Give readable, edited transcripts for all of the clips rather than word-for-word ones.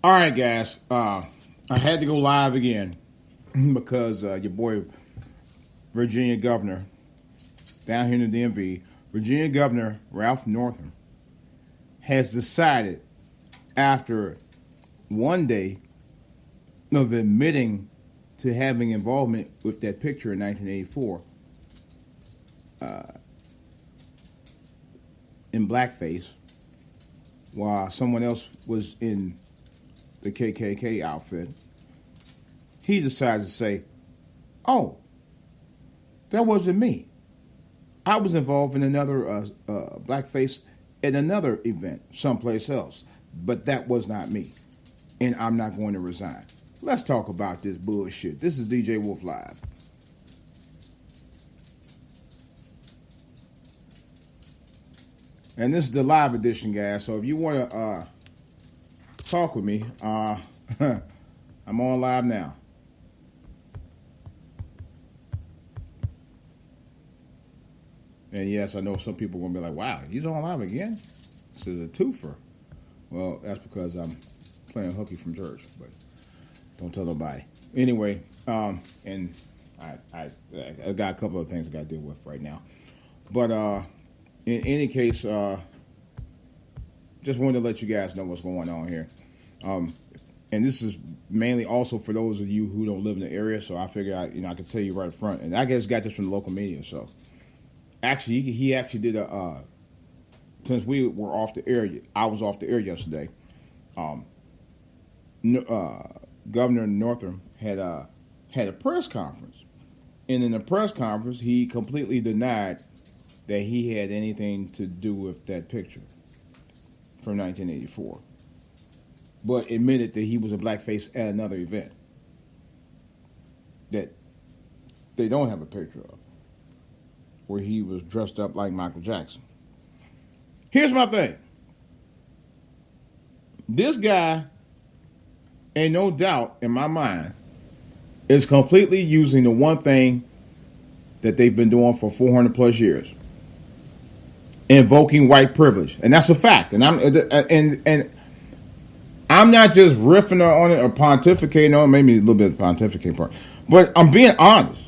All right, guys. I had to go live again because your boy, Virginia Governor, down here in the DMV, Virginia Governor Ralph Northam, has decided after one day of admitting to having involvement with that picture in 1984 in blackface while someone else was in the KKK outfit, he decides to say, oh, that wasn't me. I was involved in another blackface at another event someplace else, but that was not me, and I'm not going to resign. Let's talk about this bullshit. This is DJ Wolf Live. And this is the live edition, guys, so if you want to talk with me, I'm on live now. And yes, I know some people are going to be like, wow, he's on live again? This is a twofer. Well, that's because I'm playing hooky from church, but don't tell nobody. Anyway, and I got a couple of things I got to deal with right now. But in any case, just wanted to let you guys know what's going on here. And this is mainly also for those of you who don't live in the area, so I figured I could tell you right up front. And I guess got this from the local media, so. Actually, he actually did since we were off the air, I was off the air yesterday. Governor Northam had a press conference. And in the press conference, he completely denied that he had anything to do with that picture from 1984. But admitted that he was in blackface at another event that they don't have a picture of, where he was dressed up like Michael Jackson. Here's my thing. This guy, ain't no doubt in my mind, is completely using the one thing that they've been doing for 400 plus years. Invoking white privilege. And that's a fact. And I'm not just riffing on it or pontificating on it, maybe a little bit of pontificating part, but I'm being honest.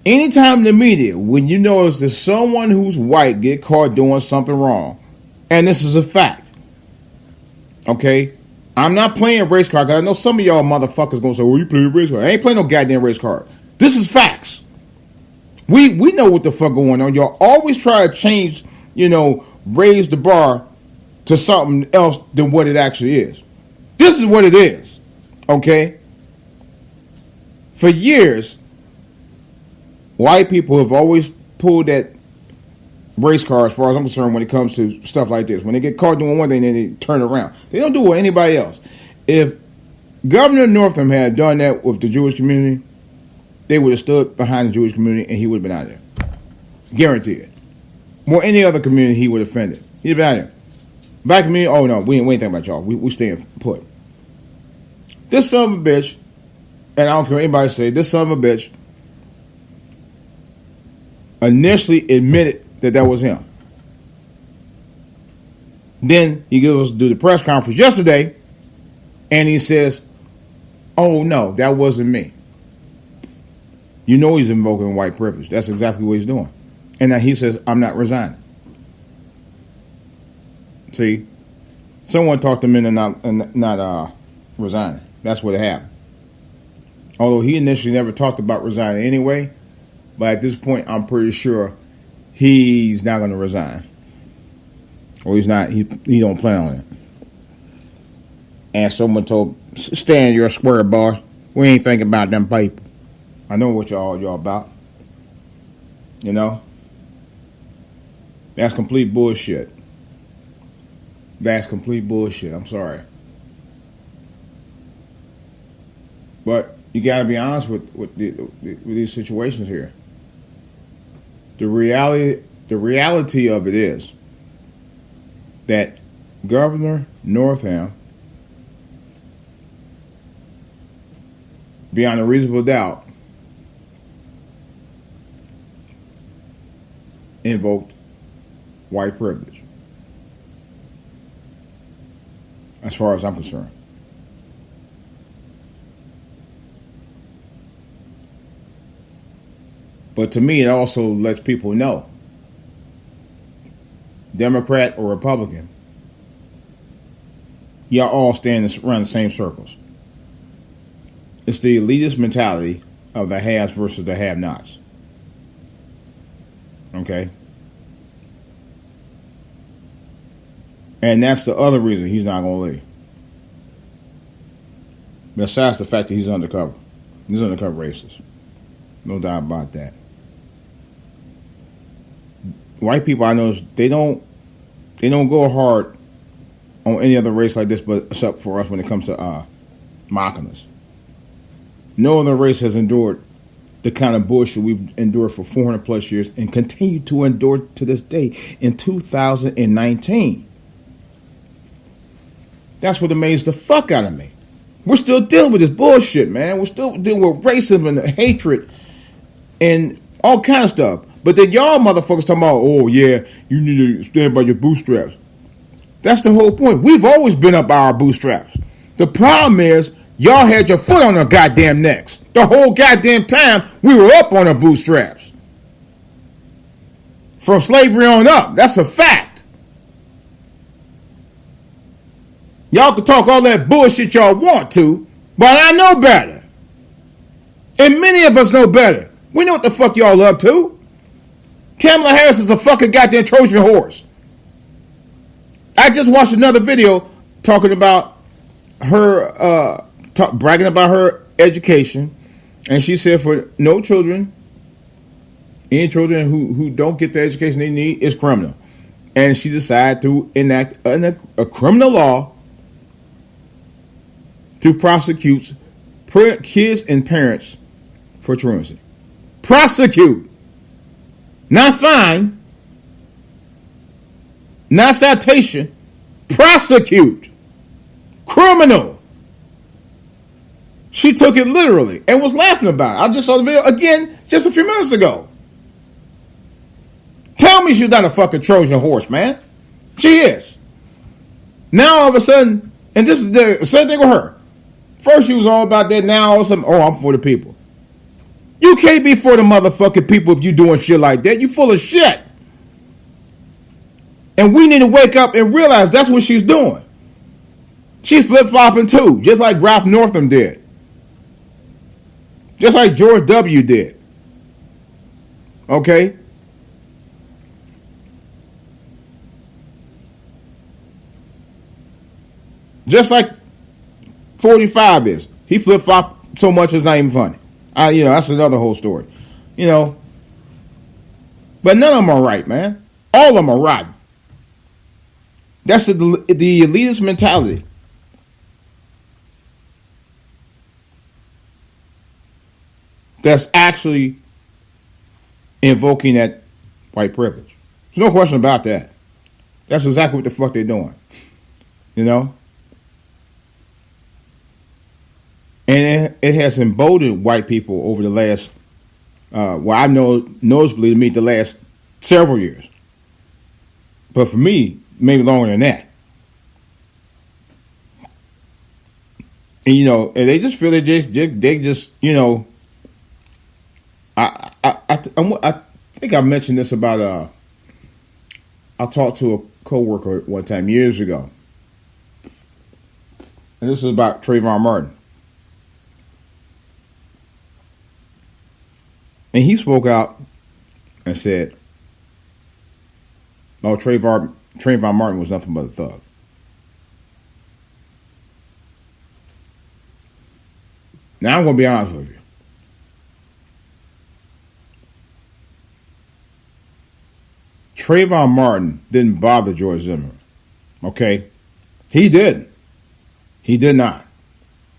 Anytime in the media, when you notice that someone who's white get caught doing something wrong, and this is a fact, okay? I'm not playing race card, because I know some of y'all motherfuckers going to say, well, you play race card. I ain't playing no goddamn race card. This is facts. We know what the fuck going on. Y'all always try to change, raise the bar to something else than what it actually is. This is what it is, okay? For years, white people have always pulled that race card, as far as I'm concerned, when it comes to stuff like this. When they get caught doing one thing, then they turn around. They don't do it with anybody else. If Governor Northam had done that with the Jewish community, they would have stood behind the Jewish community and he would have been out there. Guaranteed. More any other community he would have offended. He'd have been out there. Black community, oh no, we ain't thinking about y'all. We staying put. This son of a bitch, and I don't care what anybody say, this son of a bitch initially admitted that was him. Then he goes to do the press conference yesterday, and he says, oh no, that wasn't me. You know he's invoking white privilege. That's exactly what he's doing. And then he says, I'm not resigning. See, someone talked him into not resigning. That's what happened. Although he initially never talked about resigning anyway, but at this point, I'm pretty sure he's not going to resign. Or he's not. He don't plan on it. And someone told, stay in your square, boy. We ain't thinking about them people. I know what y'all about. That's complete bullshit. That's complete bullshit. I'm sorry. But you got to be honest with these situations here. The reality of it is that Governor Northam, beyond a reasonable doubt, invoked white privilege. as far as I'm concerned. But to me, it also lets people know, Democrat or Republican, y'all all stand around the same circles. It's the elitist mentality of the haves versus the have-nots. Okay? And that's the other reason he's not going to leave. Besides the fact that he's undercover. He's undercover racist. No doubt about that. White people I know, they don't go hard on any other race like this, but except for us when it comes to mocking us. No other race has endured the kind of bullshit we've endured for 400 plus years and continue to endure to this day in 2019. That's what amazed the fuck out of me. We're still dealing with this bullshit, man. We're still dealing with racism and hatred and all kind of stuff. But then y'all motherfuckers talking about, oh yeah, you need to stand by your bootstraps. That's the whole point. We've always been up by our bootstraps. The problem is, y'all had your foot on our goddamn necks. The whole goddamn time we were up on our bootstraps. From slavery on up. That's a fact. Y'all can talk all that bullshit y'all want to, but I know better. And many of us know better. We know what the fuck y'all up to. Kamala Harris is a fucking goddamn Trojan horse. I just watched another video talking about her, bragging about her education. And she said for no children, any children who don't get the education they need is criminal. And she decided to enact a criminal law to prosecute kids and parents for truancy. Prosecute. Not fine. Not citation. Prosecute. Criminal. She took it literally and was laughing about it. I just saw the video again just a few minutes ago. Tell me she's not a fucking Trojan horse, man. She is. Now all of a sudden, and this is the same thing with her. First she was all about that, now all of a sudden, oh, I'm for the people. You can't be for the motherfucking people if you doing shit like that. You full of shit. And we need to wake up and realize that's what she's doing. She's flip-flopping too, just like Ralph Northam did. Just like George W. did. Okay? Just like 45 is. He flip-flopped so much it's not even funny. That's another whole story. But none of them are right, man. All of them are rotten. That's the elitist mentality. That's actually invoking that white privilege. There's no question about that. That's exactly what the fuck they're doing. And it has emboldened white people over the last, I know nosebleed to me the last several years. But for me, maybe longer than that. And, and they just feel that they just, I think I mentioned this about, I talked to a coworker one time years ago. And this is about Trayvon Martin. And he spoke out and said, "Oh, Trayvon Martin was nothing but a thug." Now I'm going to be honest with you. Trayvon Martin didn't bother George Zimmerman. Okay? He didn't. He did not.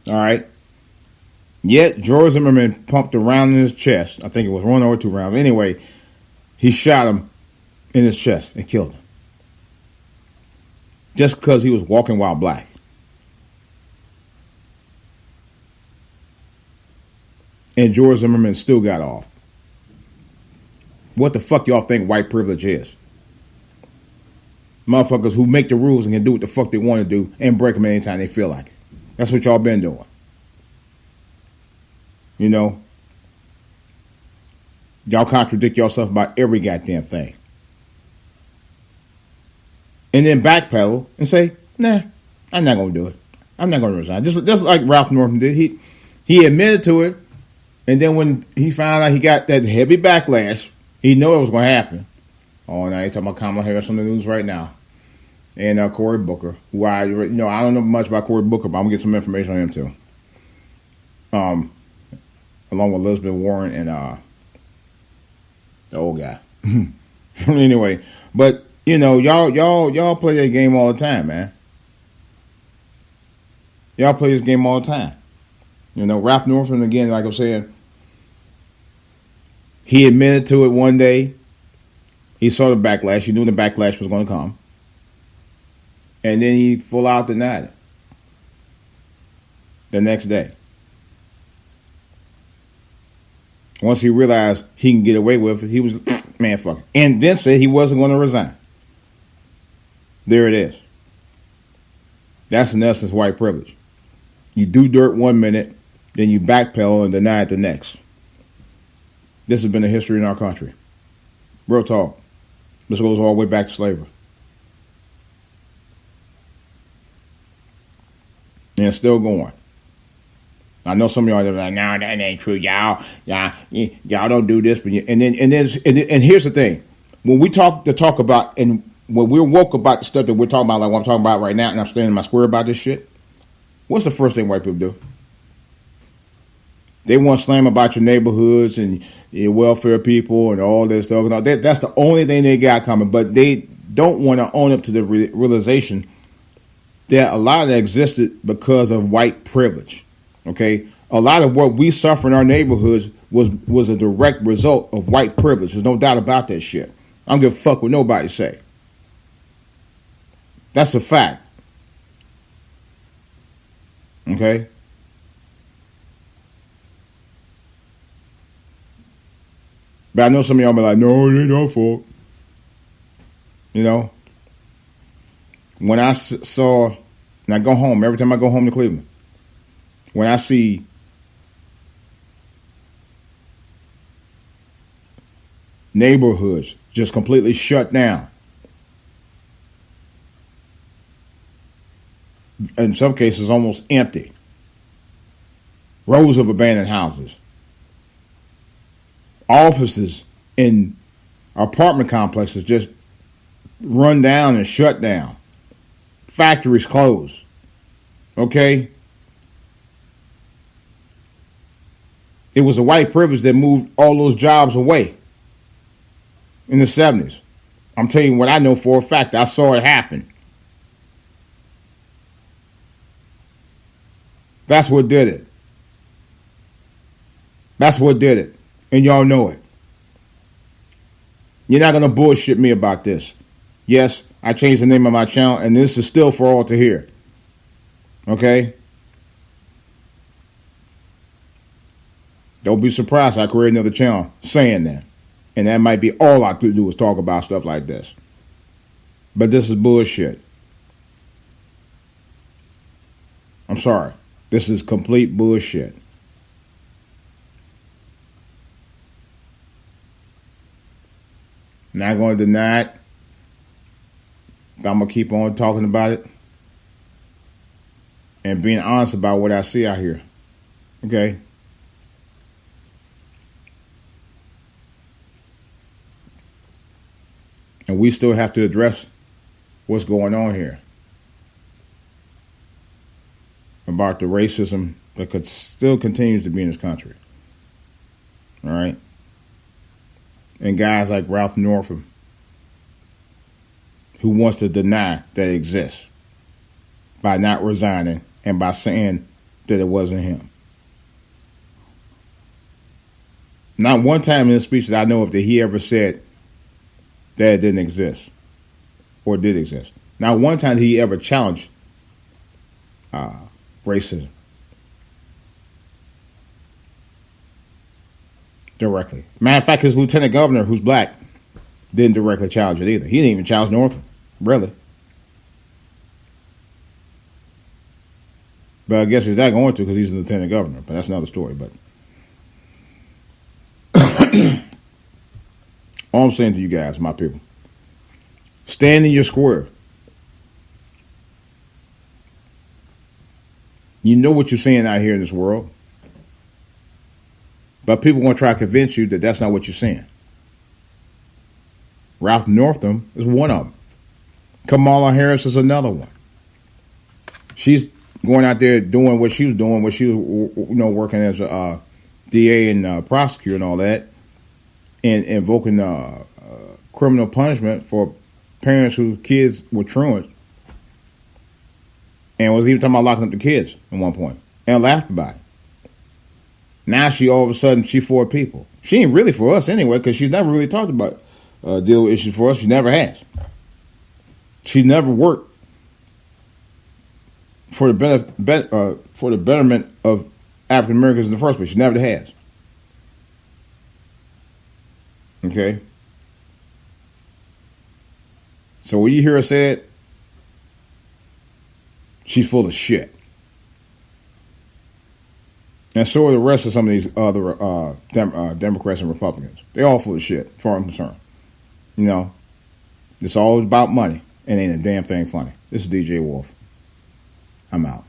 All right? Yet, George Zimmerman pumped a round in his chest. I think it was 1 or 2 rounds. Anyway, he shot him in his chest and killed him. Just because he was walking while black. And George Zimmerman still got off. What the fuck y'all think white privilege is? Motherfuckers who make the rules and can do what the fuck they want to do and break them anytime they feel like it. That's what y'all been doing. You know? Y'all contradict yourself about every goddamn thing. And then backpedal and say, nah, I'm not going to do it. I'm not going to resign. Just like Ralph Northam did. He admitted to it. And then when he found out he got that heavy backlash, he knew it was going to happen. Oh, now you're talking about Kamala Harris on the news right now. And Cory Booker, who I don't know much about Cory Booker, but I'm going to get some information on him too. Along with Elizabeth Warren and the old guy. Anyway, but y'all play that game all the time, man. Y'all play this game all the time. Ralph Northam, again, like I'm saying, he admitted to it one day. He saw the backlash. He knew the backlash was going to come. And then he full out denied it. The next day. Once he realized he can get away with it, he was, man, fuck it. And then said he wasn't going to resign. There it is. That's in essence white privilege. You do dirt 1 minute, then you backpedal and deny it the next. This has been the history in our country. Real talk. This goes all the way back to slavery. And it's still going. I know some of y'all are like, no, that ain't true. Y'all don't do this. But and here's the thing. When we talk about, and when we're woke about the stuff that we're talking about, like what I'm talking about right now, and I'm standing in my square about this shit, what's the first thing white people do? They want to slam about your neighborhoods and your welfare people and all this stuff. That's the only thing they got coming. But they don't want to own up to the realization that a lot of that existed because of white privilege. Okay? A lot of what we suffer in our neighborhoods was a direct result of white privilege. There's no doubt about that shit. I don't give a fuck what nobody say. That's a fact. Okay? But I know some of y'all be like, no, it ain't your fault. When I saw, and I go home, every time I go home to Cleveland, when I see neighborhoods just completely shut down, in some cases almost empty, rows of abandoned houses, offices in apartment complexes just run down and shut down, factories closed. Okay? It was a white privilege that moved all those jobs away in the 70s. I'm telling you what I know for a fact. I saw it happen. That's what did it. That's what did it. And y'all know it. You're not going to bullshit me about this. Yes, I changed the name of my channel, and this is still for all to hear. Okay? Don't be surprised I create another channel saying that. And that might be all I could do is talk about stuff like this. But this is bullshit. I'm sorry. This is complete bullshit. Not going to deny it. I'm going to keep on talking about it. And being honest about what I see out here. Okay? And we still have to address what's going on here. About the racism that still continues to be in this country. All right? And guys like Ralph Northam, who wants to deny that it exists by not resigning and by saying that it wasn't him. Not one time in his speech that I know of that he ever said that it didn't exist or did exist. Not one time did he ever challenged racism directly. Matter of fact, his lieutenant governor, who's black, didn't directly challenge it either. He didn't even challenge Northam. Really. But I guess he's not going to because he's the lieutenant governor. But that's another story. But all I'm saying to you guys, my people, stand in your square. You know what you're seeing out here in this world. But people want to try to convince you that that's not what you're seeing. Ralph Northam is one of them. Kamala Harris is another one. She's going out there doing what she was doing, what she was, working as a DA and prosecutor and all that, and invoking criminal punishment for parents whose kids were truants, and was even talking about locking up the kids at one point, and laughed about it. Now all of a sudden, she for people. She ain't really for us anyway, because she's never really talked about deal with issues for us. She never has. She never worked for the betterment of African Americans in the first place. She never has. Okay? So when you hear her say it, she's full of shit. And so are the rest of some of these other Democrats and Republicans. They're all full of shit, as far as I'm concerned. It's all about money. And ain't a damn thing funny. This is DJ Wolf. I'm out.